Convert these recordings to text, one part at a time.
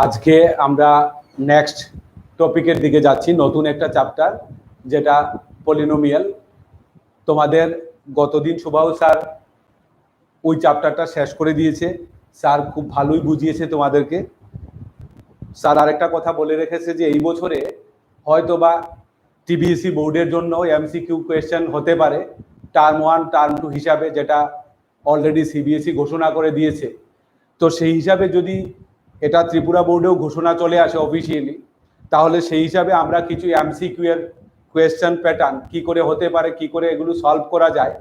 আজকে আমরা নেক্সট টপিকের দিকে যাচ্ছি, নতুন একটা চ্যাপ্টার যেটা পলিনোমিয়াল। তোমাদের গতদিন সুবাহু স্যার ওই চ্যাপ্টারটা শেষ করে দিয়েছে। স্যার খুব ভালোই বুঝিয়েছে তোমাদেরকে। স্যার আরেকটা কথা বলে রেখেছে যে এই বছরে হয়তোবা টিবিএসসি বোর্ডের জন্য এমসিকিউ কোয়েশ্চেন হতে পারে টার্ম 1 টার্ম 2 হিসাবে, যেটা অলরেডি সিবিএসসি ঘোষণা করে দিয়েছে। তো সেই হিসাবে যদি এটা ত্রিপুরা বোর্ডেও ঘোষণা চলে আসে অফিসিয়ালি, তাহলে সেই হিসাবে আমরা কিছু এমসিকিউ এর কোয়েশ্চেন প্যাটার্ন কি করে হতে পারে, কি করে এগুলো সলভ করা যায়,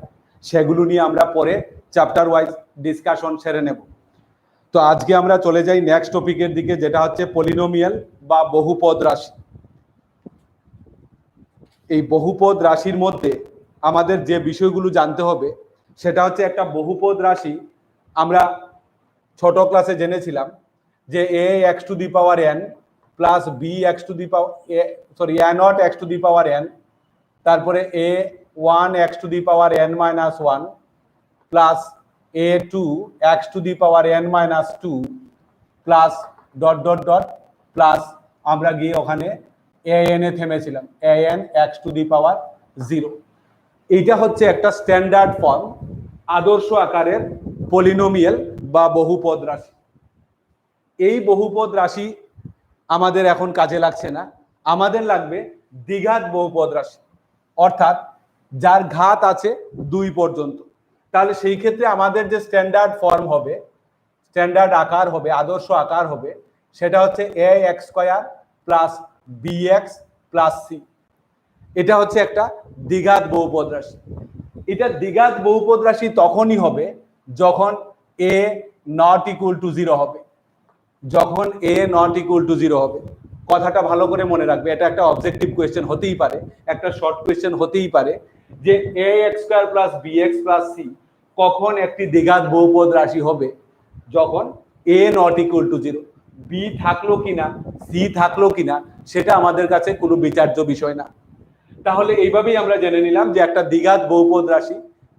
সেগুলো নিয়ে আমরা পরে চ্যাপ্টার ওয়াইজ ডিসকাশন সেরে নেব। তো আজকে আমরা চলে যাই নেক্সট টপিকের দিকে, যেটা হচ্ছে পলিনোমিয়াল বা বহুপদ রাশি। এই বহুপদ রাশির মধ্যে আমাদের যে বিষয়গুলো জানতে হবে সেটা হচ্ছে, একটা বহুপদ রাশি আমরা ছোট ক্লাসে জেনেছিলাম যে a x to the power n plus b x to the power a not x to the power n, তারপরে a 1 x to the power n minus 1 plus a 2 x to the power n minus 2 plus dot dot dot plus আমরা গিয়ে ওখানে an এ থেমেছিলাম, an x to the power 0। এইটা হচ্ছে একটা standard form, আদর্শ আকারের পলিনোমিয়াল বা বহুপদ রাশি। এই বহুপদ রাশি আমাদের এখন কাজে লাগছে না, আমাদের লাগবে দ্বিঘাত বহুপদ রাশি, অর্থাৎ যার ঘাত আছে 2 পর্যন্ত। তাহলে সেই ক্ষেত্রে আমাদের যে স্ট্যান্ডার্ড ফর্ম হবে, স্ট্যান্ডার্ড আকার হবে, আদর্শ আকার হবে, সেটা হচ্ছে ax square plus bx plus c। এটা হচ্ছে একটা দ্বিঘাত বহুপদ রাশি। এটা দ্বিঘাত বহুপদ রাশি তখনই হবে যখন a নট ইকুয়াল টু 0 হবে, যখন a নট ইকুয়াল টু 0 হবে। কথাটা ভালো করে মনে রাখবে, এটা একটা অবজেক্টিভ কোয়েশ্চেন হতেই পারে, একটা শর্ট কোয়েশ্চেন হতেই পারে যে ax square plus bx plus c কখন একটি দ্বিঘাত বহুপদ রাশি হবে, যখন a not equal to 0। b থাকলো কিনা, c থাকলো কিনা, সেটা আমাদের কাছে কোনো বিচার্য বিষয় না। তাহলে এইভাবেই আমরা জেনে নিলাম যে একটা দ্বিঘাত বহুপদ রাশি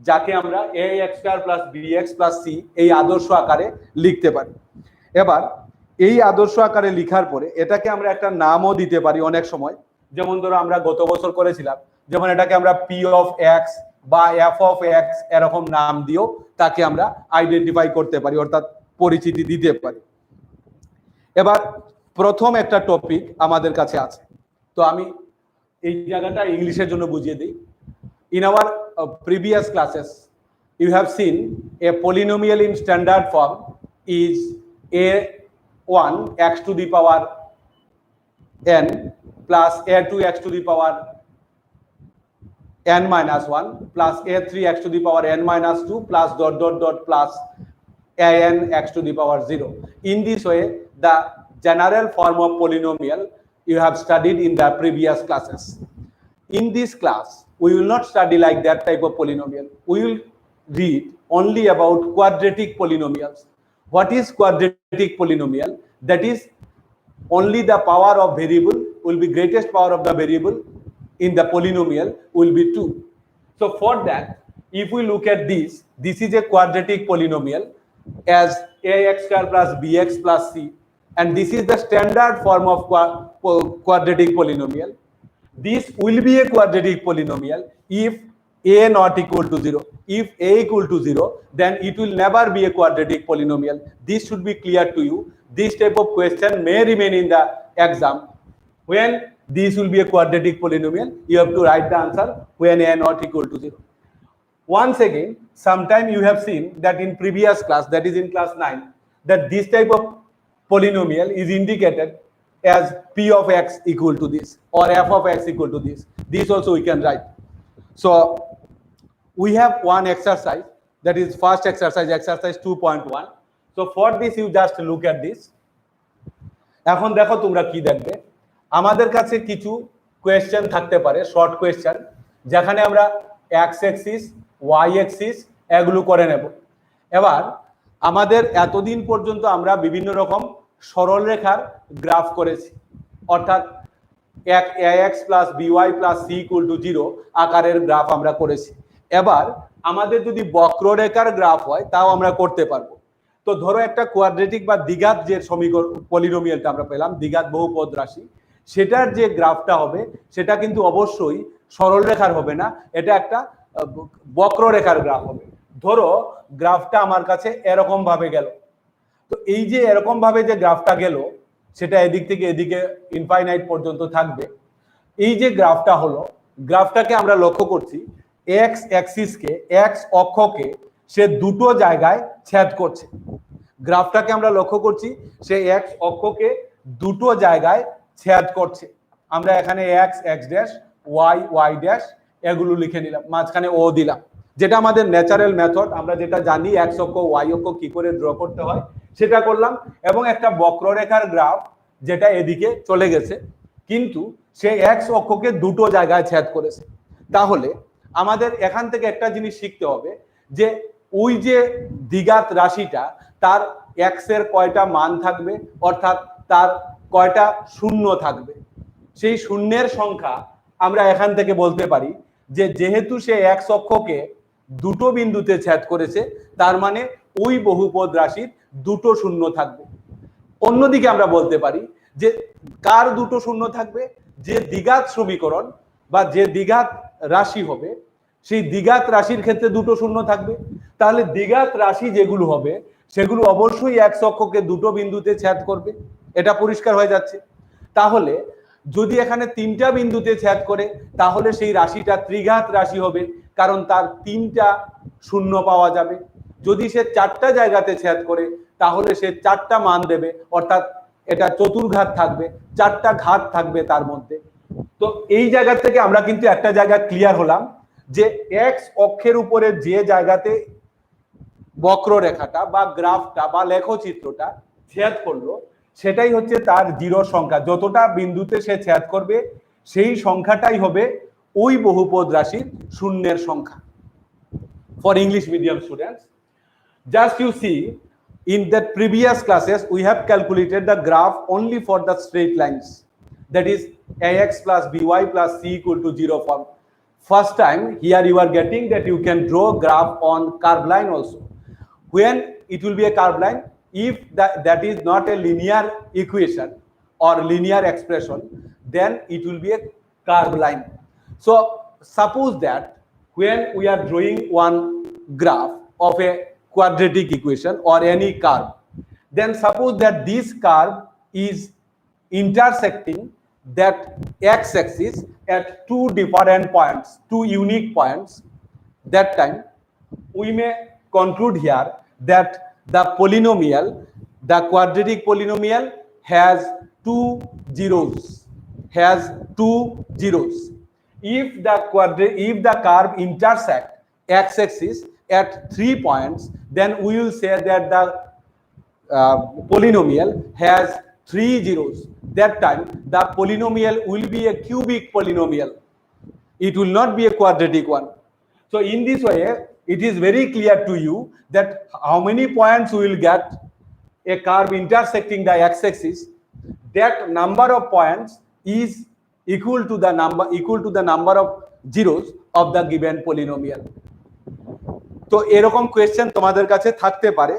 যাকে আমরা ax square plus bx plus c এই আদর্শ আকারে লিখতে পারি। এবার এই আদর্শ আকারে লিখার পরে এটাকে আমরা একটা নামও দিতে পারি অনেক সময়, যেমন ধরো আমরা গত বছর করেছিলাম, যেমন এটাকে আমরা p অফ x বা f অফ x এরকম নাম দিয়েও তাকে আমরা আইডেন্টিফাই করতে পারি, অর্থাৎ পরিচিতি দিতে পারি। এবার প্রথম একটা টপিক আমাদের কাছে আছে, তো আমি এই জায়গাটা ইংলিশের জন্য বুঝিয়ে দিই। In our previous classes you have seen a polynomial in standard form is a1 x to the power n plus a2 x to the power n minus 1 plus a3 x to the power n minus 2 plus dot dot dot plus an x to the power 0. In this way, the general form of polynomial you have studied in the previous classes. In this class, we will not study like that type of polynomial. We will read only about quadratic polynomials. What is quadratic polynomial? That is, only the power of variable will be greatest power of the variable in the polynomial will be 2. So for that, if we look at this is a quadratic polynomial as ax square plus bx plus c, and this is the standard form of quadratic polynomial. This will be a quadratic polynomial if a not equal to 0. If a equal to 0, then it will never be a quadratic polynomial. This should be clear to you. This type of question may remain in the exam. When this will be a quadratic polynomial, you have to write the answer when a not equal to 0. Once again, sometime you have seen that in previous class, that is in class 9, that this type of polynomial is indicated as p of x equal to this or f of x equal to this. This also we can write. So we have one exercise, that is first exercise, exercise 2.1. So for this you just look at this. এখন দেখো তোমরা কি দেখবে, আমাদের কাছে কিছু question থাকতে পারে, শর্ট কোয়েশ্চেন, যেখানে আমরা x অ্যাক্সিস y অ্যাক্সিস এগুলো করে নেব। এবার আমাদের এতদিন পর্যন্ত আমরা বিভিন্ন রকম সরল রেখার গ্রাফ করেছি, অর্থাৎ ax plus by plus c equal to 0 আকারের গ্রাফ আমরা করেছি। এবার আমাদের যদি বক্ররেখার গ্রাফ হয় তাও আমরা করতে পারবো। তো ধরো একটা কোয়াড্রেটিক বা দ্বিঘাত যে সমীকরণ পলিনোমিয়ালটা আমরা পেলাম, দ্বিঘাত বহুপদ রাশি, সেটার যে গ্রাফটা হবে সেটা কিন্তু অবশ্যই সরল রেখার হবে না, এটা একটা বক্ররেখার গ্রাফ হবে। ধরো গ্রাফটা আমার কাছে এরকম ভাবে গেল, তো এই যে এরকম ভাবে যে গ্রাফটা গেল সেটা এদিক থেকে এদিকে ইনফাইনাইট পর্যন্ত থাকবে। এই যে গ্রাফটা হলো, গ্রাফটাকে আমরা লক্ষ্য করছি এক্স অ্যাক্সিসকে, এক্স অক্ষকে সে দুটো জায়গায় ছেদ করছে। গ্রাফটাকে আমরা লক্ষ্য করছি সে এক্স অক্ষকে দুটো জায়গায় ছেদ করছে। আমরা এখানে X X dash, Y Y dash এগুলো লিখে নিলাম, মাঝখানে ও দিলাম, যেটা আমাদের ন্যাচারাল মেথড, আমরা যেটা জানি এক্স অক্ষ ওয়াই অক্ষ কি করে ড্র করতে হয় সেটা করলাম। এবং একটা বক্ররেখার গ্রাফ যেটা এদিকে চলে গেছে, কিন্তু সে এক্স অক্ষকে দুটো জায়গায় ছেদ করেছে। তাহলে আমাদের এখান থেকে একটা জিনিস শিখতে হবে যে ওই যে দ্বিঘাত রাশিটা তার এক্স এর কয়টা মান থাকবে, অর্থাৎ তার কয়টা শূন্য থাকবে। সেই শূন্যের সংখ্যা আমরা এখান থেকে বলতে পারি যে যেহেতু সে এক্স অক্ষকে দুটো বিন্দুতে ছেদ করেছে, তার মানে ওই বহুপদ রাশির দুটো শূন্য থাকবে। অন্যদিকে আমরা বলতে পারি যে কার দুটো শূন্য থাকবে, যে দ্বিঘাত সমীকরণ বা যে দ্বিঘাত রাশি হবে সেই দ্বিঘাত রাশির ক্ষেত্রে দুটো শূন্য থাকবে। তাহলে দ্বিঘাত রাশি যেগুলো হবে সেগুলো অবশ্যই এক্স অক্ষকে দুটো বিন্দুতে ছেদ করবে, এটা পরিষ্কার হয়ে যাচ্ছে। তাহলে যদি এখানে তিনটা বিন্দুতে ছেদ করে তাহলে সেই রাশিটা ত্রিঘাত রাশি হবে, কারণ তার তিনটা শূন্য পাওয়া যাবে। যদি সে চারটা জায়গাতে ছেদ করে তাহলে সে চারটা মান দেবে, অর্থাৎ এটা চতুর্ঘাত থাকবে, চারটা ঘাত থাকবে তার মধ্যে। তো এই জায়গা থেকে আমরা কিন্তু একটা জায়গা ক্লিয়ার হলাম যে এক্স অক্ষের উপরে যে জায়গাতে বক্ররেখাটা বা গ্রাফটা বা লেখচিত্রটা ছেদ করলো সেটাই হচ্ছে তার জিরোর সংখ্যা। যতটা বিন্দুতে সে ছেদ করবে সেই সংখ্যাটাই হবে ওই বহুপদ রাশির শূন্যের সংখ্যা। For English medium students, just you see, in the previous classes we have calculated the graph only for the straight lines, that is ax plus by plus c equal to 0 form. First time here you are getting that you can draw graph on curved line also. When it will be a curved line, if that is not a linear equation or linear expression, then it will be a curved line. So suppose that when we are drawing one graph of a quadratic equation or any curve, then suppose that this curve is intersecting that x-axis at two different points, two unique points. That time we may conclude here that the polynomial, the quadratic polynomial has two zeros, if the curve intersect x-axis at 3 points, then we will say that the polynomial has 3 zeros. That time the polynomial will be a cubic polynomial, it will not be a quadratic one. So in this way it is very clear to you that how many points we will get a curve intersecting the x-axis, that number of points is equal to the number of zeros of the given polynomial. তো এরকম question তোমাদের কাছে থাকতে পারে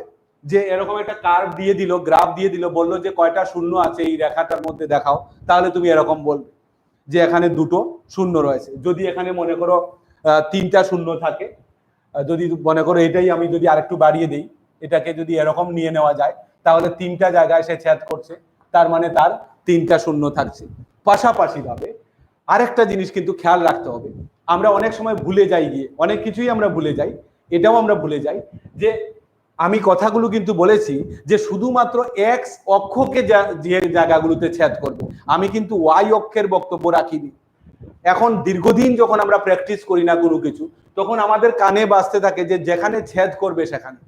যে এরকম একটা curve দিয়ে দিল, গ্রাফ দিয়ে দিল, বললো যে কয়টা শূন্য আছে এই রেখাটার মধ্যে দেখাও, তাহলে তুমি এরকম বলবে যে এখানে দুটো শূন্য রয়েছে। যদি এখানে মনে করো তিনটা শূন্য থাকে, যদি মনে করো এটাই আমি যদি আরেকটু বাড়িয়ে দিই, এটাকে যদি এরকম নিয়ে নেওয়া যায় তাহলে তিনটা জায়গায় সে ছেদ করছে, তার মানে তার তিনটা শূন্য থাকছে। পাশাপাশি ভাবে আরেকটা জিনিস কিন্তু খেয়াল রাখতে হবে, আমরা অনেক সময় ভুলে যাই, গিয়ে অনেক কিছুই আমরা ভুলে যাই, এটাও আমরা ভুলে যাই যে আমি কথাগুলো কিন্তু বলেছি যে শুধুমাত্র এক্স অক্ষকে যে জায়গাগুলোতে ছেদ করবে, আমি কিন্তু ওয়াই অক্ষের বক্তব্য রাখিনি। এখন দীর্ঘদিন যখন আমরা প্র্যাকটিস করি না কোনো কিছু, তখন আমাদের কানে বাজতে থাকে যে যেখানে ছেদ করবে সেখানে,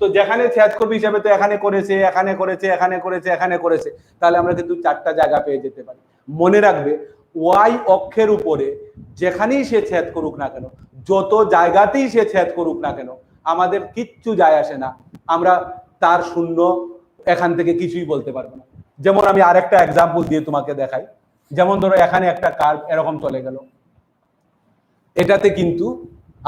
তো যেখানে ছেদ করবে হিসাবে তো এখানে করেছে, এখানে করেছে, এখানে করেছে, এখানে করেছে, তাহলে আমরা কিন্তু চারটা জায়গা পেয়ে যেতে পারি। মনে রাখবে ওয়াই অক্ষের উপরে যেখানেই সে ছেদ করুক না কেন, যত জায়গাতেই সে ছেদ করুক না কেন, আমাদের কিচ্ছু যায় আসে না, আমরা তার শূন্য এখান থেকে কিছুই বলতে পারবো না। যেমন আমি আরেকটা এক্সাম্পল দিয়ে তোমাকে দেখাই, যেমন ধরো এখানে একটা কার্ভ এরকম চলে গেল, এটাতে কিন্তু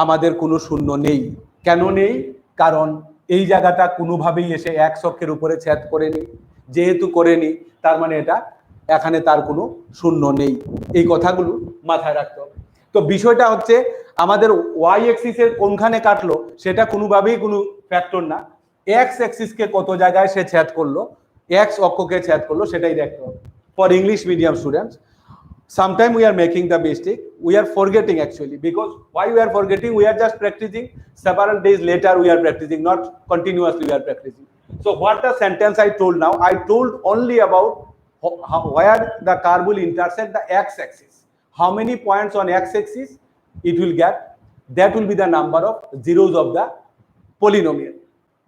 আমাদের কোনো শূন্য নেই। কেন নেই? কারণ এই জায়গাটা কোনোভাবেই এসে এক্স অক্ষের উপরে ছেদ করেনি, যেহেতু করেনি তার মানে এটা এখানে তার কোনো শূন্য নেই। এই কথাগুলো মাথায় রাখতে হবে। তো বিষয়টা হচ্ছে আমাদের ওয়াই এক্সিসের কোনখানে কাটলো সেটা কোনোভাবেই কোনো ফ্যাক্টর না, এক্স অ্যাক্সিসকে কত জায়গায় সে ছেদ করলো, এক্স অক্ষকে ছেদ করলো সেটাই দেখতে হবে। For English medium students sometimes we are making the mistake, we are forgetting actually, because why we are forgetting, we are just practicing, several days later we are practicing, not continuously we are practicing. So what the sentence I told now, I told only about where the curve will intersect the x-axis, how many points on x-axis it will get, that will be the number of zeros of the polynomial.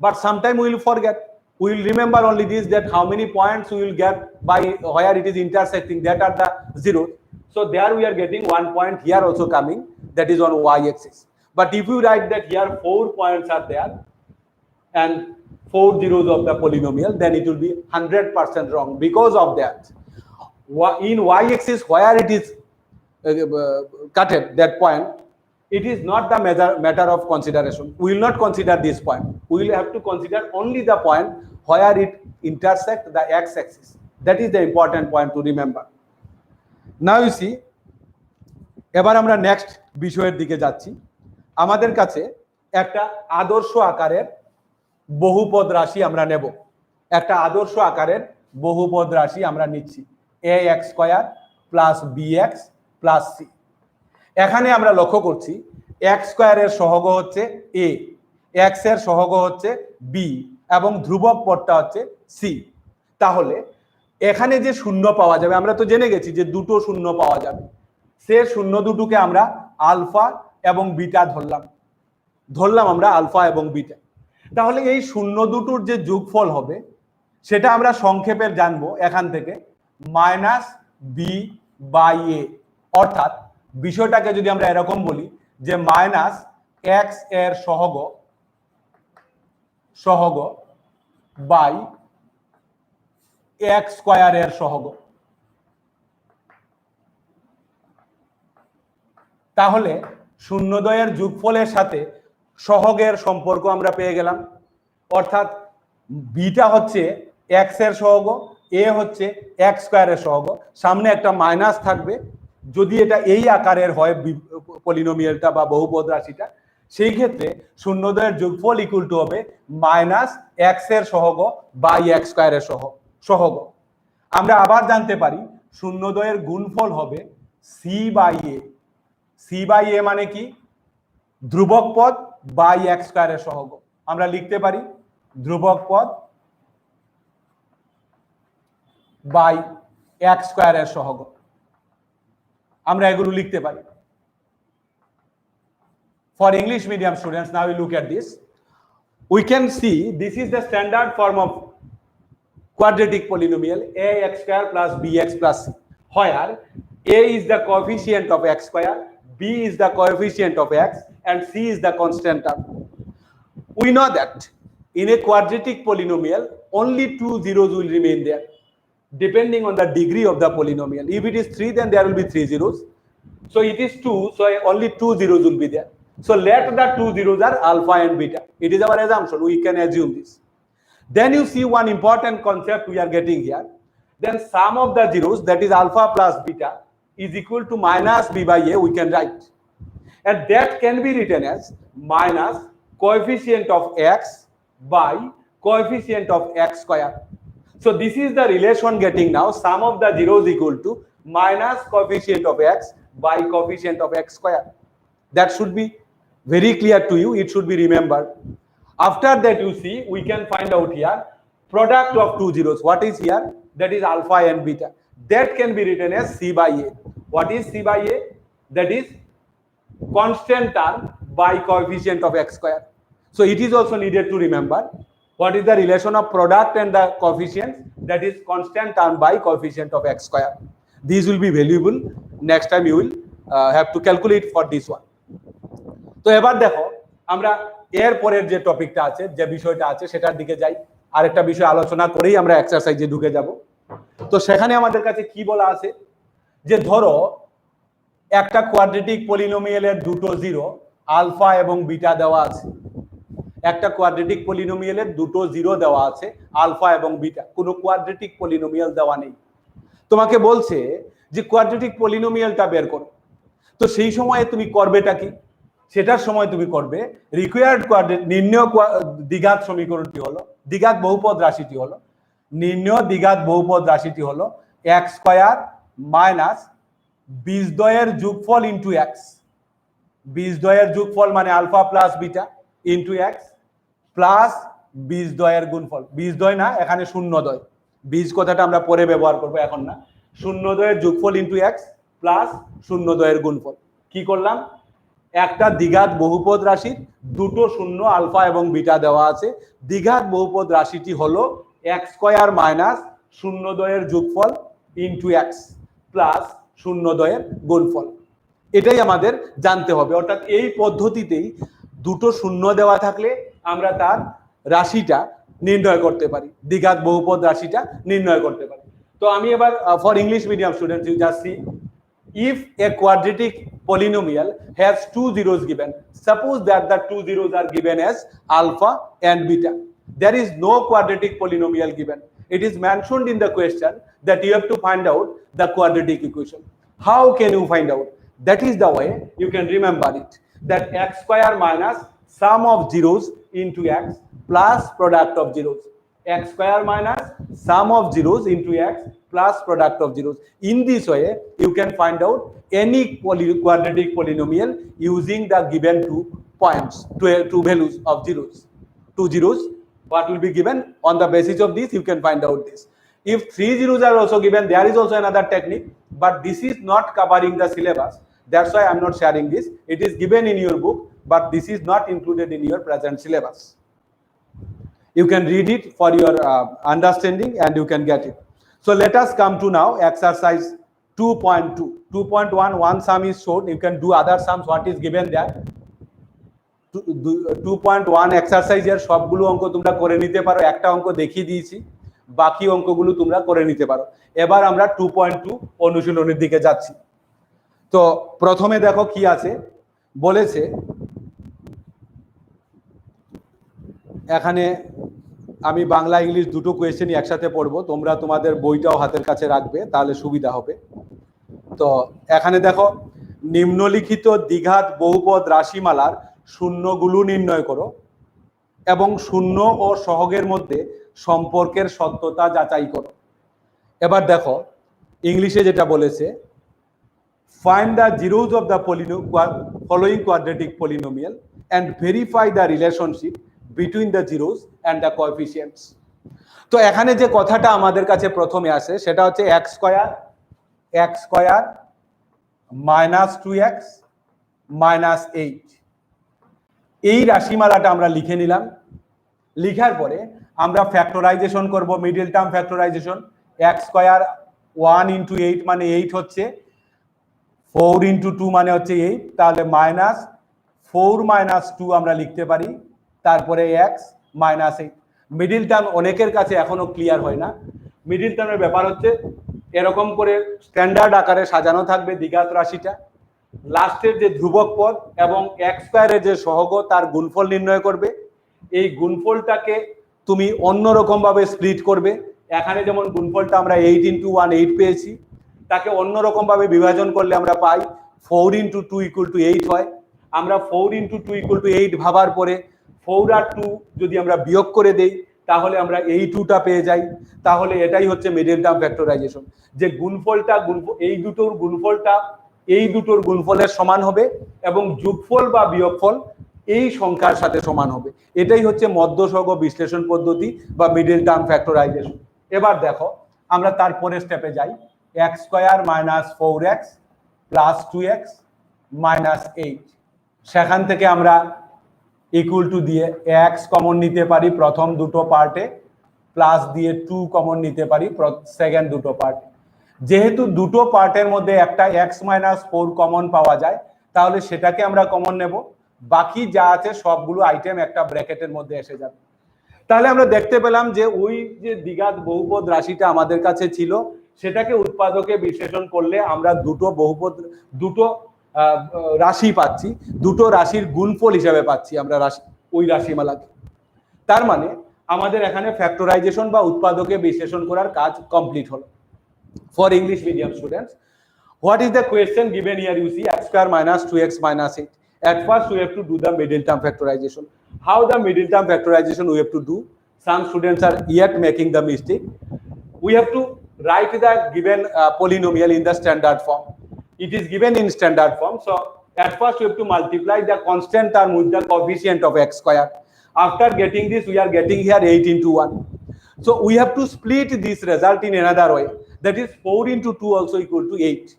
But sometime we will forget, we will remember only this, that how many points we will get by where it is intersecting, that are the zeros. So there we are getting 1 point here also coming, that is on y-axis. But if you write that here 4 points are there and 4 zeros of the polynomial, then it will be 100% wrong. Because of that, in y-axis where it is cutted, that point, it is not the matter of consideration. We will not consider this point. We will have to consider only the point where it intersects the x-axis. That is the important point to remember. Now you see, এবার আমরা next বিষয়ের দিকে যাচ্ছি। আমাদের কাছে একটা আদর্শ আকারের বহুপদ রাশি আমরা নেব, একটা আদর্শ আকারের বহুপদ রাশি আমরা নিচ্ছি, ax square plus bx plus c। এখানে আমরা লক্ষ্য করছি x স্কয়ারের সহগ হচ্ছে a, x এর সহগ হচ্ছে b এবং ধ্রুবক পদটা হচ্ছে c। তাহলে এখানে যে শূন্য পাওয়া যাবে, আমরা তো জেনে গেছি যে দুটো শূন্য পাওয়া যাবে, সে শূন্য দুটোকে আমরা আলফা এবং বিটা ধরলাম আমরা আলফা এবং বিটা। তাহলে এই শূন্য দুটোর যে যোগফল হবে সেটা আমরা সংক্ষেপে জানবো এখান থেকে, মাইনাস বি বাই এ। অর্থাৎ বিষয়টাকে যদি আমরা এরকম বলি যে মাইনাস এক্স এর সহগ বাই এক্স স্কয়ার এর সহগ, তাহলে শূন্যদ্বয়ের যোগফলের সাথে সহগের সম্পর্ক আমরা পেয়ে গেলাম। অর্থাৎ বিটা হচ্ছে এক্স এর সহগ, এ হচ্ছে এক্স স্কয়ারের সহগ, সামনে একটা মাইনাস থাকবে। যদি এটা এই আকারের হয় পলিনোমিয়ালটা বা বহুপদ রাশিটা, সেই ক্ষেত্রে শূন্যদ্বয়ের যোগফল ইকুয়াল টু হবে মাইনাস এক্স এর সহগ বাই এক্স স্কয়ারের সহগ। আমরা আবার জানতে পারি শূন্যদ্বয়ের গুণফল হবে C by A. C by A মানে কি? ধ্রুবক পদ বাই এক্স স্কয়ারের সহগ। আমরা লিখতে পারি ধ্রুবক পদ বাই এক্স স্কয়ারের সহগ, আমরা এগুলো লিখতে পারি। For English medium students, now we look at this. We can see this is the standard form of quadratic polynomial ax square plus bx plus c, where a is the coefficient of x square, b is the coefficient of x, and c is the constant term. We know that in a quadratic polynomial only 2 zeros will remain there depending on the degree of the polynomial. If it is 3, then there will be 3 zeros. So it is 2, so only 2 zeros will be there. So let the 2 zeros are alpha and beta. It is our assumption, we can assume this. Then you see one important concept we are getting here. Then sum of the zeros, that is alpha plus beta, is equal to minus b by a, we can write. And that can be written as minus coefficient of x by coefficient of x square. So this is the relation getting now, sum of the zeros equal to minus coefficient of x by coefficient of x square. That should be very clear to you, it should be remembered. After that you see, we can find out here product of 2 zeros. What is here? That is alpha and beta. That can be written as c by a. What is c by a? That is constant term by coefficient of x square. So it is also needed to remember what is the relation of product and the coefficient, that is constant term by coefficient of x square. These will be valuable. Next time you will have to calculate for this one. তো এবার দেখো আমরা এর পরের যে টপিকটা আছে, যে বিষয়টা আছে সেটার দিকে যাই। আরেকটা বিষয় আলোচনা করেই আমরা এক্সারসাইজে ঢুকে যাব। তো সেখানে আমাদের কাছে কি বলা আছে যে ধরো একটা কোয়াড্রেটিক পলিনোমিয়ালের দুটো জিরো আলফা এবং বিটা দেওয়া আছে একটা কোয়াড্রেটিক পলিনোমিয়ালের দুটো জিরো দেওয়া আছে, আলফা এবং বিটা, কোনো কোয়াড্রেটিক পলিনোমিয়াল দেওয়া নেই। তোমাকে বলছে যে কোয়াড্রেটিক পলিনোমিয়ালটা বের করো, তো সেই সময়ে তুমি করবেটা কি? সেটার সময় তুমি করবে রিকোয়ার্ড কোয়াড্রেট নির্ণয় দ্বিঘাত সমীকরণটি হলো, দ্বিঘাত বহুপদ রাশিটি হলো, নির্ণয় দ্বিঘাত বহুপদ রাশিটি হলো এক্স স্কয়ার মাইনাস বীজদ্বয়ের যোগফল ইন্টু এক্স, বীজদ্বয়ের যোগফল মানে alpha plus beta into X plus বীজদ্বয়ের গুণফল, বীজদ্বয় না এখানে শূন্যদ্বয়, বীজ কথাটা আমরা পরে ব্যবহার করবো এখন না, শূন্যদ্বয়ের যোগফল ইন্টু এক্স প্লাস শূন্যদ্বয়ের গুণফল। কি করলাম? একটা দ্বিঘাত বহুপদ রাশির দুটো শূন্য আলফা এবং বিটা দেওয়া আছে, দ্বিঘাত বহুপদ রাশিটি হলো এক্স স্কয়ার মাইনাস শূন্যদ্বয়ের যোগফল ইন্টু এক্স প্লাস শূন্যদ্বয়ের গুণফল। এটাই আমাদের জানতে হবে। অর্থাৎ এই পদ্ধতিতেই দুটো শূন্য দেওয়া থাকলে আমরা তার রাশিটা নির্ণয় করতে পারি, দ্বিঘাত বহুপদ রাশিটা নির্ণয় করতে পারি। তো আমি এবার for English medium students you just see, if a quadratic polynomial has two zeros given, suppose that the two zeros are given as alpha and beta, there is no quadratic polynomial given. It is mentioned in the question that you have to find out the quadratic equation. How can you find out? That is the way you can remember it, that x square minus sum of zeros into x plus product of zeros, x square minus sum of zeros into x plus product of zeros. In this way you can find out any quadratic polynomial using the given two points, two values of zeros, two zeros. What will be given? On the basis of this you can find out this. If three zeros are also given, there is also another technique, but this is not covering the syllabus, that's why I'm not sharing this. It is given in your book, but this is not included in your present syllabus. You can read it for your understanding and you can get it. So let us come to now exercise 2.2. 2.1, one sum is short, you can do other sums what is given there. 2.1 exercise এর সবগুলো অঙ্ক তোমরা করে নিতে পারো, একটা অঙ্ক দেখিয়ে দিয়েছি, বাকি অঙ্কগুলো তোমরা করে নিতে পারো। এবার আমরা 2.2 অনুশীলনের দিকে যাচ্ছি। তো প্রথমে দেখো কি আছে, বলেছে এখানে আমি বাংলা ইংলিশ দুটো কোয়েশ্চেনই একসাথে পড়বো, তোমরা তোমাদের বইটাও হাতের কাছে রাখবে তাহলে সুবিধা হবে। তো এখানে দেখো, নিম্নলিখিত দ্বিঘাত বহুপদ রাশিমালার শূন্যগুলো নির্ণয় করো এবং শূন্য ও সহগের মধ্যে সম্পর্কের সত্যতা যাচাই করো। এবার দেখো ইংলিশে যেটা বলেছে, find the zeros of the following quadratic polynomial and verify the relationship between the zeros and the coefficients. তো এখানে যে কথাটা আমাদের কাছে প্রথমে আসে সেটা হচ্ছে x square minus 2x minus 8, এই রাশিমালাটা আমরা লিখে নিলাম। লিখার পরে আমরা ফ্যাক্টরাইজেশন করব, middle term factorisation. X square 1 into 8 মানে 8 হচ্ছে, 4 ইন্টু 2 মানে হচ্ছে 8, তাহলে মাইনাস 4 মাইনাস 2 আমরা লিখতে পারি, তারপরে এক্স মাইনাস 8। মিডল টার্ম অনেকের কাছে এখনো ক্লিয়ার হয় না। মিডল টার্মের ব্যাপার হচ্ছে এরকম করে স্ট্যান্ডার্ড আকারে সাজানো থাকবে দ্বিঘাত রাশিটা, লাস্টের যে ধ্রুবক পদ এবং এক্স স্কয়ারের যে সহগ তার গুণফল নির্ণয় করবে। এই গুণফলটাকে তুমি অন্যরকম ভাবে স্প্লিট করবে। এখানে যেমন গুণফলটা আমরা 8 ইন্টু 1 8 পেয়েছি, তাকে অন্যরকম ভাবে বিভাজন করলে আমরা পাই 4 ইন্টু 2 ইকুয়াল টু 8 হয়। আমরা 4 ইন্টু 2 ইকুয়াল টু 8 ভাবার পরে 4 আর 2 যদি আমরা বিয়োগ করে দেই তাহলে আমরা এই 2টা পেয়ে যাই। তাহলে এটাই হচ্ছে মিডল টার্ম ফ্যাক্টরাইজেশন, যে গুণফলটা এই দুটোর গুণফলটা এই দুটোর গুণফলের সমান হবে এবং যোগফল বা বিয়োগফল এই সংখ্যার সাথে সমান হবে। এটাই হচ্ছে মধ্যসহগ বিশ্লেষণ পদ্ধতি বা মিডল টার্ম ফ্যাক্টরাইজেশন। এবার দেখো আমরা তারপরে স্টেপে যাই, x square minus 4x plus 2x minus 8, সেখান থেকে আমরা ইকুয়াল টু দিয়ে এক্স কমন নিতে পারি প্রথম দুটো পার্টে, প্লাস দিয়ে 2 কমন নিতে পারি সেকেন্ড দুটো পার্টে। যেহেতু দুটো পার্টের মধ্যে একটা x মাইনাস 4 কমন পাওয়া যায় তাহলে সেটাকে আমরা কমন নেব, বাকি যা আছে সবগুলো আইটেম একটা ব্র্যাকেটের মধ্যে এসে যাবে। তাহলে আমরা দেখতে পেলাম যে ওই যে দ্বিঘাত বহুপদ রাশিটা আমাদের কাছে ছিল সেটাকে উৎপাদকে বিশ্লেষণ করলে আমরা দুটো রাশি পাচ্ছি, দুটো রাশির গুণফল হিসাবে পাচ্ছি আমরা রাশি। ওই রাশিমালাকে। তার মানে আমাদের এখানে ফ্যাক্টরাইজেশন বা উৎপাদকে বিশ্লেষণ করার কাজ কমপ্লিট হলো। For English medium students, what is the question given here? You see x square minus 2x minus 8. At first we have to do the middle term factorization. How the middle term factorization we have to do? Some students are yet making the mistake. We have to write the given polynomial in the standard form. It is given in standard form. So at first we have to multiply the constant term with the coefficient of x square. After getting this, we are getting here 8 into 1. So we have to split this result in another way. That is 4 into 2 also equal to 8.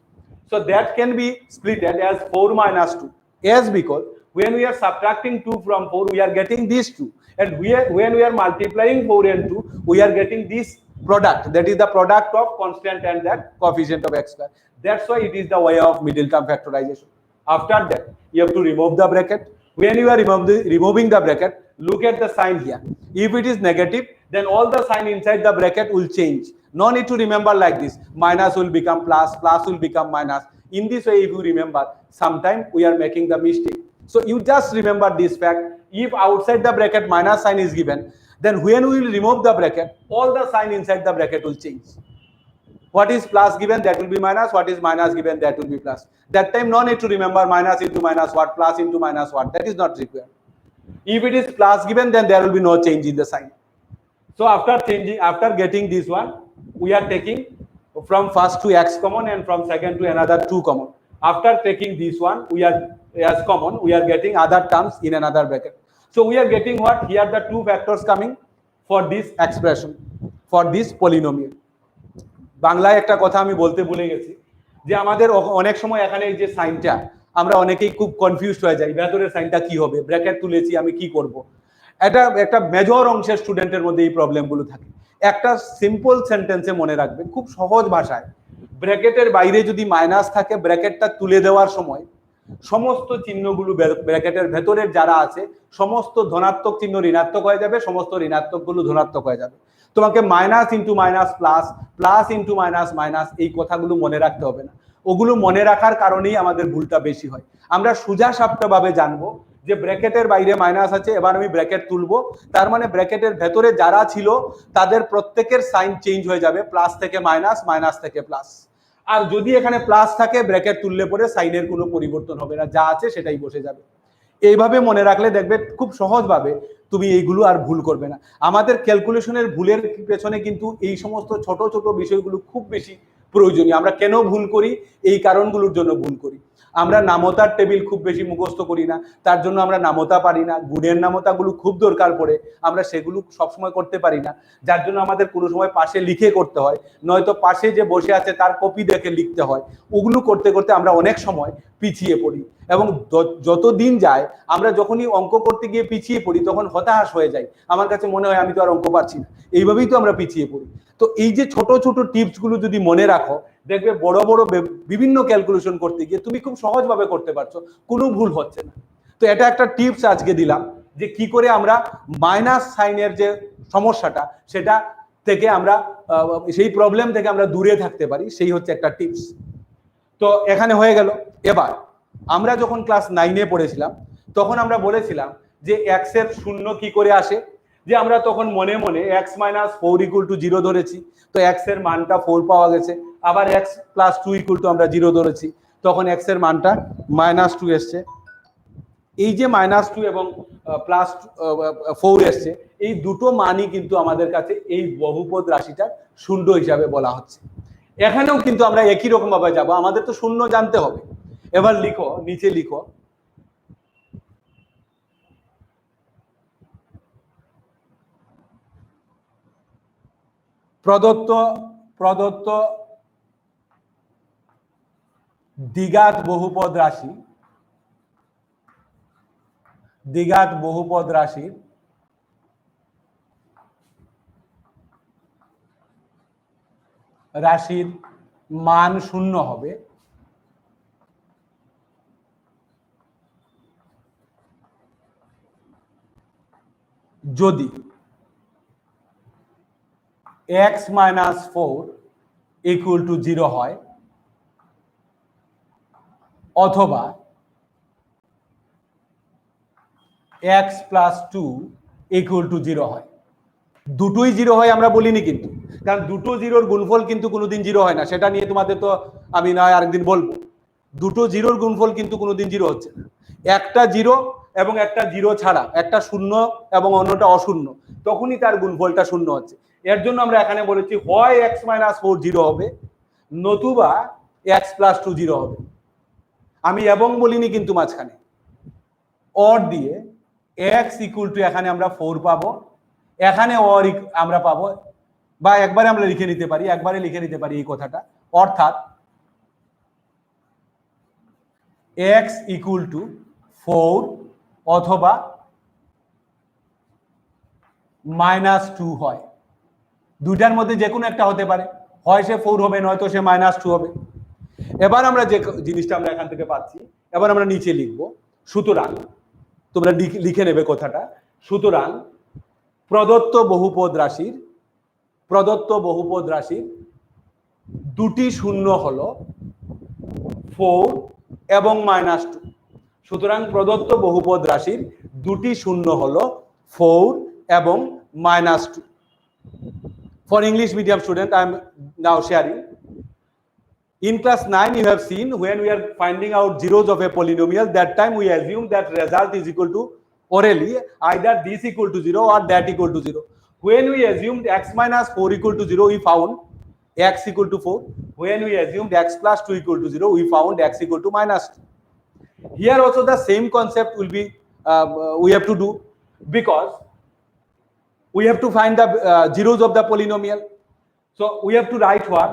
So that can be split as 4 minus 2. Yes, because when we are subtracting 2 from 4, we are getting these 2. And when we are multiplying 4 and 2, we are getting this product. That is the product of constant and that coefficient of x square. That's why it is the way of middle term factorization. After that, you have to remove the bracket. When you are removing the bracket, look at the sign here. If it is negative, then all the sign inside the bracket will change. No need to remember like this. Minus will become plus, plus will become minus. In this way, if you remember, sometimes we are making the mistake. So you just remember this fact. If outside the bracket minus sign is given, then when we will remove the bracket, all the sign inside the bracket will change. What is plus given, that will be minus. What is minus given, that will be plus. That time no need to remember minus into minus what, plus into minus what. That is not required. If it is plus given, then there will be no change in the sign. So after getting this one, we are taking from first to x common and from second to another 2 common. After taking this one, we are as common, we are getting other terms in another bracket. So we are getting what? Here the 2 factors coming for this expression, for this polynomial. বাংলায় একটা কথা আমি বলতে ভুলে গেছি, যে আমাদের অনেক সময় এখানে এই যে সাইনটা আমরা অনেকেই খুব কনফিউজড হয়ে যাই, ভেতরের সাইনটা কি হবে, ব্র্যাকেট তুলেছি আমি কি করব। এটা একটা মেজর অংশের স্টুডেন্টের মধ্যে এই প্রবলেমগুলো থাকে। একটা সিম্পল সেন্টেন্সে মনে রাখবেন, খুব সহজ ভাষায়, ব্র্যাকেটের বাইরে যদি মাইনাস থাকে, ব্র্যাকেটটা তুলে দেওয়ার সময় সমস্ত চিহ্নগুলো ব্র্যাকেটের ভেতরের যারা আছে সমস্ত ধনাত্মক চিহ্ন ঋণাত্মক হয়ে যাবে, সমস্ত ঋণাত্মকগুলো ধনাত্মক হয়ে যাবে। তোমাকে minus into minus plus, plus into minus minus, এই কথাগুলো মনে রাখতে হবে না। ওগুলো মনে রাখার কারণেই আমাদের ভুলটা বেশি হয়। আমরা সোজা সাপটাভাবে জানবো যে ব্র্যাকেটের বাইরে মাইনাস আছে, এবার আমি ব্র্যাকেট তুলবো, তার মানে ব্র্যাকেটের ভেতরে যারা ছিল তাদের প্রত্যেকের সাইন চেঞ্জ হয়ে যাবে, প্লাস থেকে মাইনাস, মাইনাস থেকে প্লাস। আর যদি এখানে প্লাস থাকে, ব্র্যাকেট তুললে পরে সাইনের কোনো পরিবর্তন হবে না, যা আছে সেটাই বসে যাবে। এইভাবে মনে রাখলে দেখবে খুব সহজভাবে তুমি এইগুলো আর ভুল করবে না। আমাদের ক্যালকুলেশনের ভুলের পেছনে কিন্তু এই সমস্ত ছোট ছোট বিষয়গুলো খুব বেশি প্রয়োজনীয়। আমরা কেন ভুল করি, এই কারণগুলোর জন্য ভুল করি। আমরা নামতার টেবিল খুব বেশি মুখস্থ করি না, তার জন্য আমরা নামতা পারি না। গুণের নামতাগুলো খুব দরকার পড়ে, আমরা সেগুলো সবসময় করতে পারি না, যার জন্য আমাদের কোনো সময় পাশে লিখে করতে হয়, নয়তো পাশে যে বসে আছে তার কপি দেখে লিখতে হয়। ওগুলো করতে করতে আমরা অনেক সময় পিছিয়ে পড়ি, এবং যত দিন যায় আমরা যখনই অঙ্ক করতে গিয়ে পিছিয়ে পড়ি তখন হতাশ হয়ে যাই, আমার কাছে মনে হয় আমি তো আর অঙ্ক পারছি না। এইভাবেই তো আমরা পিছিয়ে পড়ি। তো এই যে ছোট ছোট টিপসগুলো যদি মনে রাখো, দেখবে বড় বড় বিভিন্ন ক্যালকুলেশন করতে গিয়ে তুমি খুব সহজভাবে করতে পারছো, কোনো ভুল হচ্ছে না। তো এটা একটা টিপস আজকে দিলাম, যে কি করে আমরা মাইনাস সাইনের যে সমস্যাটা সেটা থেকে আমরা সেই প্রবলেম থেকে আমরা দূরে থাকতে পারি, সেই হচ্ছে একটা টিপস। তো এখানে হয়ে গেল। এবার আমরা যখন ক্লাস 9-এ পড়েছিলাম তখন আমরা বলেছিলাম যে এক্স এর শূন্য কি করে আসে, যে আমরা তখন মনে মনে এক্স মাইনাস 4 ইকুয়াল টু 0 ধরেছি, তো এক্স এর মানটা 4 পাওয়া গেছে। আবার এক্স প্লাস 2 ইকুয়াল টু আমরা 0 ধরেছি, তখন এক্স এর মানটা -2 এসছে। এই যে -2 এবং প্লাস 4 এসছে, এই দুটো মানই কিন্তু আমাদের কাছে এই বহুপদ রাশিটার শূন্য হিসাবে বলা হচ্ছে। এখানেও কিন্তু আমরা একই রকম ভাবে যাব, আমাদের তো শূন্য জানতে হবে। এবার লিখো, নিচে লিখো প্রদত্ত দ্বিঘাত বহুপদ রাশির মান শূন্য হবে যদি x minus 4 equal to 0 হয়, অথবা X plus two equal to zero হয়। দুটোই জিরো হয় আমরা বলিনি কিন্তু, কারণ দুটো জিরোর গুণফল কিন্তু কোনোদিন জিরো হয় না, সেটা নিয়ে তোমাদের তো আমি নয় আরেকদিন বলবো। দুটো জিরোর গুণফল কিন্তু কোনোদিন জিরো হচ্ছে না। একটা জিরো এবং একটা জিরো ছাড়া, একটা শূন্য এবং অন্যটা অশূন্য, তখনই তার গুণফলটা শূন্য হচ্ছে। এর জন্য আমরা এখানে বলেছি হয় এক্স মাইনাস ফোর জিরো হবে, নতুবা এক্স প্লাস টু জিরো হবে। আমি এবং বলিনি কিন্তু মাঝখানে, অর দিয়ে এক্স ইকুয়াল টু এখানে আমরা ফোর পাবো, এখানে অর আমরা পাবো, বা একবারে আমরা লিখে নিতে পারি, একবারে লিখে নিতে পারি এই কথাটা, অর্থাৎ এক্স ইকুয়াল টু ফোর অথবা মাইনাস টু হয়। দুইটার মধ্যে যে কোনো একটা হতে পারে, হয় সে ফোর হবে নয়তো সে মাইনাস টু হবে। এবার আমরা যে জিনিসটা আমরা এখান থেকে পাচ্ছি, এবার আমরা নিচে লিখবো, সুতরাং তোমরা লিখে নেবে কথাটা, সুতরাং প্রদত্ত বহুপদ রাশির দুটি শূন্য হলো ফোর এবং মাইনাস টু। সুতরাং প্রদত্ত বহুপদ রাশির দুটি শূন্য হলো ফোর এবং minus two. For English medium student, I am now sharing. In class 9, you have seen when we are finding out zeros of a polynomial, that time we assume that result is equal to orally either this equal to 0 or that equal to 0. When we assumed x minus 4 equal to 0, we found x equal to 4. When we assumed x plus 2 equal to 0, we found x equal to minus 2. Here also the same concept will be, we have to do, because we have to find the zeros of the polynomial. So we have to write what?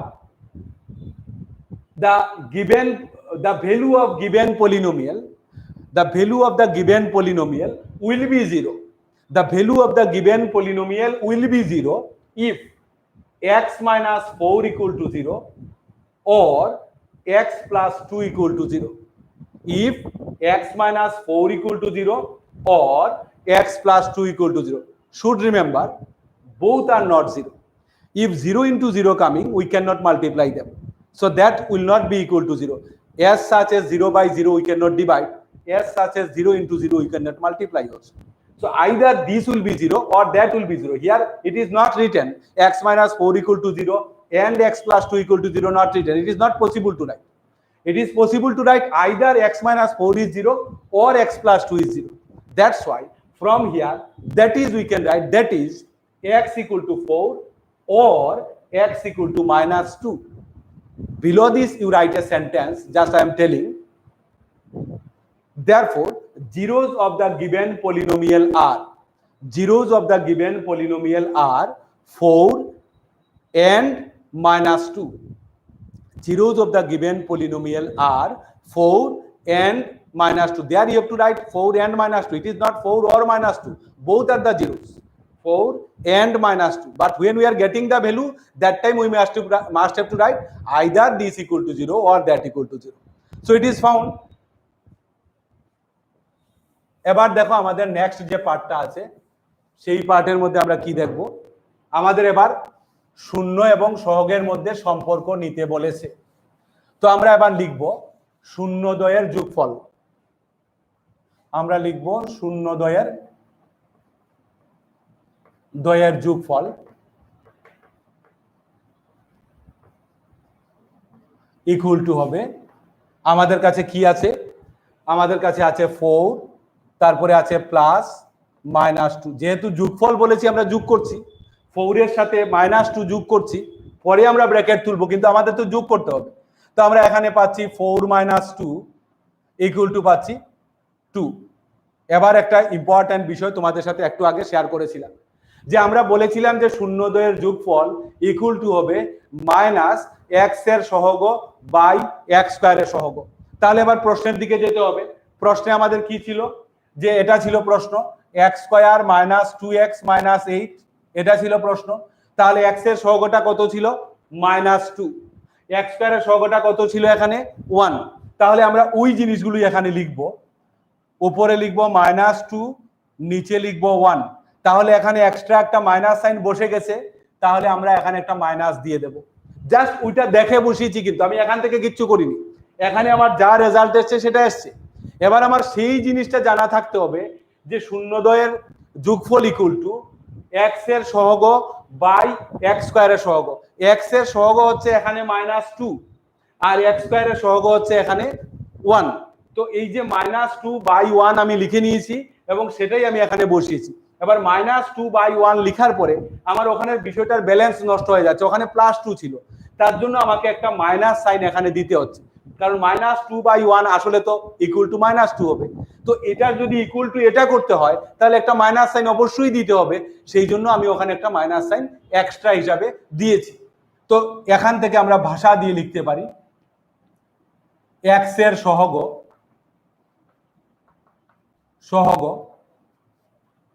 The value of given polynomial, the value of the given polynomial will be 0. The value of the given polynomial will be 0 if x minus 4 equal to 0 or x plus 2 equal to 0. If x minus 4 equal to 0 or x plus 2 equal to 0. Should remember, both are not 0. If 0 into 0 coming, we cannot multiply them. So that will not be equal to 0. As such as 0 by 0 we cannot divide. As such as 0 into 0 we cannot multiply also. So either this will be 0 or that will be 0. Here it is not written x minus 4 equal to 0 and x plus 2 equal to 0, not written. It is not possible to write. It is possible to write either x minus 4 is 0 or x plus 2 is 0. That's why from here, that is we can write, that is x equal to 4 or x equal to minus 2. Below this you write a sentence, just I am telling. Therefore, zeros of the given polynomial are 4 and minus 2. Zeros of the given polynomial are 4 and minus 2. There you have to write 4 and minus 2. It is not 4 or minus 2. Both are the zeros. 4 and minus 2. But when we are getting the value, that time we must have to write either this equal to 0 or that equal to 0. So it is found. এবার দেখো আমাদের next যে পার্টটা আছে, সেই পার্টের মধ্যে আমরা কি দেখব, আমাদের এবার শূন্য এবং সহগের মধ্যে সম্পর্ক নিতে বলেছে। তো আমরা এবার লিখব শূন্যদ্বয়ের যোগফল। আমরা লিখব শূন্যদ্বয়ের যোগফল ইকুয়াল টু হবে, আমাদের কাছে কি আছে, আমাদের কাছে আছে 4, তারপরে আছে প্লাস মাইনাস 2। যেহেতু যোগফল বলেছি আমরা যোগ করছি, 4 এর সাথে মাইনাস 2 যোগ করছি, পরে আমরা ব্র্যাকেট তুলবো, কিন্তু আমাদের তো যোগ করতে হবে। তো আমরা এখানে পাচ্ছি 4 মাইনাস 2 ইকুয়াল টু পাচ্ছি 2। এবার একটা ইম্পর্টেন্ট বিষয় তোমাদের সাথে একটু আগে শেয়ার করেছিলাম, যে আমরা বলেছিলাম যে শূন্যদ্বয়ের যোগফল ইকুয়াল টু হবে মাইনাস এক্স এর সহগ বাই এক্স স্কয়ারের সহগ। তাহলে এবার প্রশ্নের দিকে যেতে হবে। প্রশ্নে আমাদের কি ছিল, যে এটা ছিল প্রশ্ন, x square minus 2x minus 8, এটা ছিল প্রশ্ন। তাহলে এক্স এর সহগটা কত ছিল, মাইনাস 2, এক্স স্কয়ারের সহগটা কত ছিল এখানে 1। তাহলে আমরা ওই জিনিসগুলো এখানে লিখবো, উপরে লিখবো মাইনাস 2, নিচে লিখবো 1। তাহলে এখানে এক্সট্রা একটা মাইনাস সাইন বসে গেছে, তাহলে আমরা এখানে একটা মাইনাস দিয়ে দেব। জাস্ট ওইটা দেখে বসিয়েছি, কিন্তু আমি এখান থেকে কিচ্ছু করিনি, এখানে আমার যা রেজাল্ট এসছে সেটা এসছে। এবার আমার সেই জিনিসটা জানা থাকতে হবে যে শূন্যদ্বয়ের যোগফল ইকুয়াল টু এক্স এর সহগ বাই এক্স স্কয়ারের সহগ। এক্স এর সহগ হচ্ছে এখানে -2 আর এক্স স্কয়ারের সহগ হচ্ছে এখানে 1। তো এই যে -2/1 আমি লিখে নিয়েছি এবং সেটাই আমি এখানে বসিয়েছি। এবার -2/1 লিখার পরে আমার ওখানে বিষয়টার ব্যালেন্স নষ্ট হয়ে যাচ্ছে, ওখানে +2 ছিল, তার জন্য আমাকে একটা মাইনাস সাইন এখানে দিতে হচ্ছে, কারণ -2/1 আসলে তো ইকুয়াল টু -2 হবে। তো এটার যদি ইকুয়াল টু এটা করতে হয় তাহলে একটা মাইনাস সাইন অবশ্যই দিতে হবে, সেই জন্য আমি ওখানে একটা মাইনাস সাইন এক্সট্রা হিসাবে দিয়েছি। তো এখান থেকে আমরা ভাষা দিয়ে লিখতে পারি এক্স এর সহগ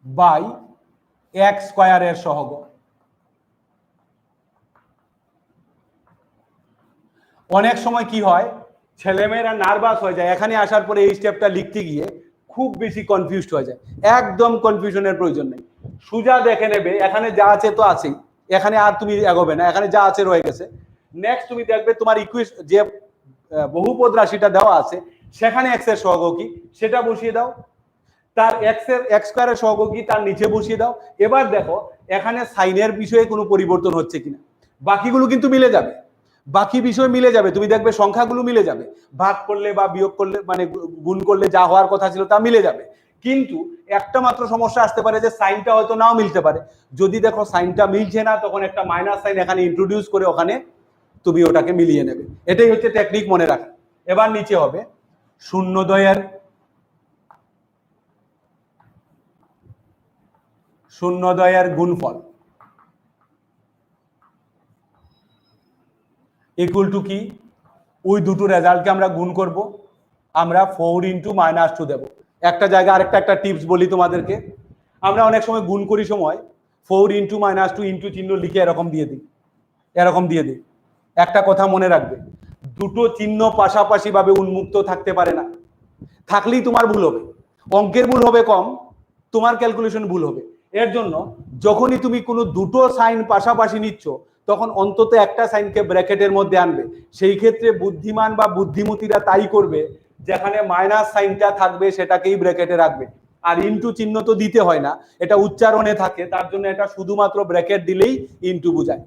বাই এক্স স্কয়ারের সহগ। অনেক সময় কি হয়, ছেলেমেয়েরা নার্ভাস হয়ে যায়, এখানে আসার পরে এই স্টেপটা লিখতে গিয়ে খুব বেশি কনফিউজড হয়ে যায়। একদম কনফিউশনের প্রয়োজন নেই, সোজা দেখে নেবে এখানে যা আছে তো আছেই, এখানে আর তুমি এগোবে না, এখানে যা আছে রয়ে গেছে। নেক্সট তুমি দেখবে তোমার ইকুয়েশন যে বহুপদ রাশিটা দেওয়া আছে সেখানে এক্স এর সহগ কি সেটা বসিয়ে দাও, তার এক্স স্কয়ারের সহগ কি তার নিচে বসিয়ে দাও। এবার দেখো এখানে সাইনের বিষয়ে কোনো পরিবর্তন হচ্ছে কিনা, বাকিগুলো কিন্তু মিলে যাবে, বাকি বিষয় মিলে যাবে, তুমি দেখবে সংখ্যাগুলো মিলে যাবে, ভাগ করলে বা বিয়োগ করলে মানে গুণ করলে যা হওয়ার কথা ছিল তা মিলে যাবে। কিন্তু একটা মাত্র সমস্যা আসতে পারে যে সাইনটা হয়তো নাও মিলতে পারে। যদি দেখো সাইনটা মিলছে না তখন একটা মাইনাস সাইন এখানে ইন্ট্রোডিউস করে ওখানে তুমি ওটাকে মিলিয়ে নেবে, এটাই হচ্ছে টেকনিক, মনে রাখা। এবার নিচে হবে শূন্যদ্বয়ের গুণফল ইকুয়াল টু কি, ওই দুটো রেজাল্টকে আমরা গুণ করব, আমরা 4 × -2 দেব। একটা জায়গায় আরেকটা একটা টিপস বলি তোমাদেরকে, আমরা অনেক সময় গুণ করি সময় 4 × -2 ইন্টু চিহ্ন লিখে এরকম দিয়ে দিই। একটা কথা মনে রাখবে, দুটো চিহ্ন পাশাপাশি ভাবে উন্মুক্ত থাকতে পারে না, থাকলেই তোমার ভুল হবে, অঙ্কের ভুল হবে কম, তোমার ক্যালকুলেশন ভুল হবে। এর জন্য যখনই তুমি কোনো দুটো সাইন পাশাপাশি নিচ্ছ তখন অন্তত একটা সাইনকে ব্র্যাকেটের মধ্যে আনবে। সেই ক্ষেত্রে বুদ্ধিমান বা বুদ্ধিমতীরা তাই করবে, যেখানে মাইনাস সাইনটা থাকবে সেটাকেই ব্র্যাকেটে রাখবে, আর ইনটু চিহ্ন তো দিতে হয় না, এটা উচ্চারণে থাকে, তার জন্য এটা শুধুমাত্র ব্র্যাকেট দিলেই ইনটু বোঝায়।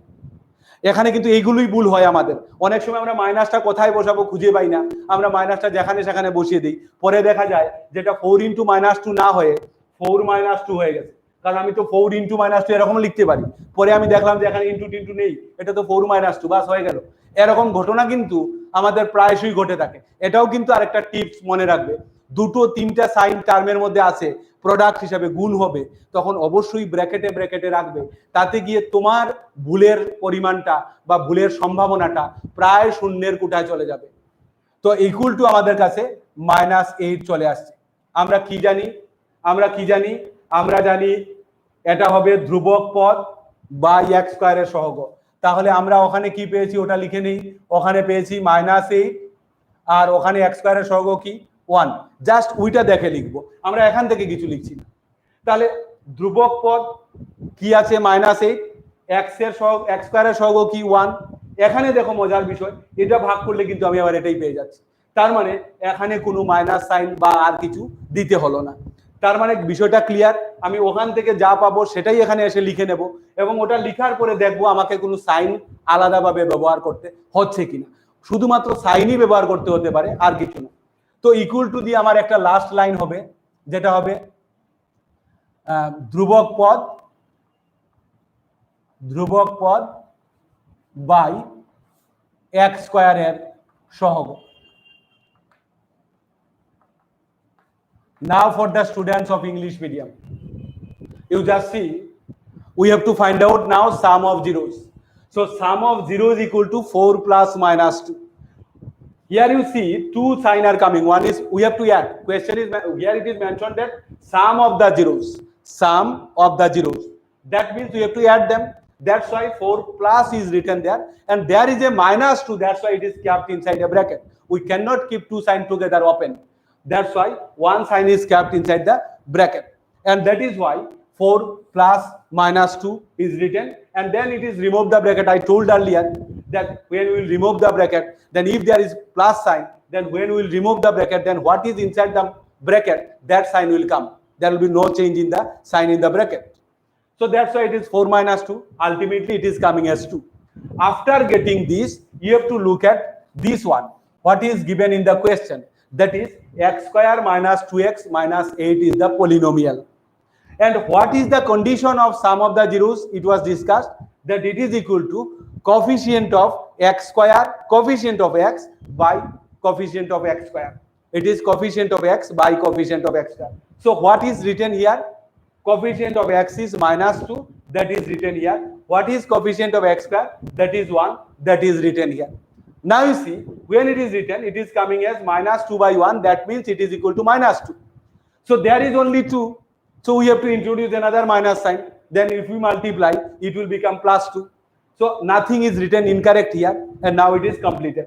এখানে কিন্তু এইগুলোই ভুল হয় আমাদের, অনেক সময় আমরা মাইনাসটা কোথায় বসাবো খুঁজে পাই না, আমরা মাইনাসটা যেখানে সেখানে বসিয়ে দিই, পরে দেখা যায় যেটা 4 × -2 না হয়ে 4 - 2 হয়ে গেছে, কারণ আমি তো 4 × -2 এরকম লিখতে পারি, পরে আমি দেখলাম যে এখানে ইনটু টিনটু নেই, এটা তো 4 - 2 বাস হয়ে গেল। এরকম ঘটনা কিন্তু আমাদের প্রায়শই ঘটে থাকে। এটাও কিন্তু আরেকটা টিপস মনে রাখবে, দুটো তিনটা সাইন টার্মের মধ্যে আছে, প্রোডাক্ট হিসাবে গুণ হবে, তখন অবশ্যই ব্র্যাকেটে রাখবে, তাতে গিয়ে তোমার ভুলের পরিমাণটা বা ভুলের সম্ভাবনাটা প্রায় শূন্যের কোঠায় চলে যাবে। তো ইকুয়াল টু আমাদের কাছে -8 চলে আসছে। আমরা কি জানি, আমরা জানি এটা হবে ধ্রুবক পদ বা এক্স স্কয়ারের সহগ। তাহলে আমরা ওখানে কি পেয়েছি ওটা লিখে নেই, ওখানে পেয়েছি -8 আর ওখানে এক্স স্কয়ারের সহগ কি 1, জাস্ট ওইটা দেখে লিখবো, আমরা এখান থেকে কিছু লিখছি না। তাহলে ধ্রুবক পদ কি আছে -8, এক্স স্কয়ারের সহগ কি 1। এখানে দেখো মজার বিষয়, এটা ভাগ করলে কিন্তু আমি আবার এটাই পেয়ে যাচ্ছি, তার মানে এখানে কোনো মাইনাস সাইন বা আর কিছু দিতে হলো না, তার মানে বিষয়টা ক্লিয়ার। আমি ওখান থেকে যা পাবো সেটাই এখানে এসে লিখে নেব এবং ওটা লিখার পরে দেখবো আমাকে কোনো সাইন আলাদাভাবে ব্যবহার করতে হচ্ছে কিনা, শুধুমাত্র সাইনই ব্যবহার করতে হতে পারে, আর কিছু না। তো ইকুয়াল টু দিয়ে আমার একটা লাস্ট লাইন হবে, যেটা হবে ধ্রুবক পদ বাই এক্স স্কয়ারের সহগ। Now for the students of English medium, you just see we have to find out now sum of zeros. So sum of zeros equal to 4 plus -2. Here you see two sign are coming, one is we have to add, question is here it is mentioned that sum of the zeros, that means we have to add them, that's why 4 plus is written there, and there is a -2, that's why it is kept inside a bracket. We cannot keep two sign together open, that's why one sign is kept inside the bracket, and that is why 4 plus -2 is written, and then it is remove the bracket. I told earlier that when we will remove the bracket, then if there is plus sign, then when we will remove the bracket, then what is inside the bracket, that sign will come. There will be no change in the sign in the bracket. So that's why it is 4 minus 2. Ultimately, it is coming as 2. After getting this, you have to look at this one. What is given in the question? That is x square minus 2x minus 8 is the polynomial. And what is the condition of sum of the zeros? It was discussed that it is equal to coefficient of x square, coefficient of x by coefficient of x square. It is coefficient of x by coefficient of x square. So what is written here? Coefficient of x is minus 2, that is written here. What is coefficient of x square? That is 1, that is written here. Now you see, when it is written, it is coming as minus 2 by 1, that means it is equal to minus 2. So there is only 2. So we have to introduce another minus sign. Then if we multiply, it will become plus 2. So nothing is written incorrect here, and now it is completed.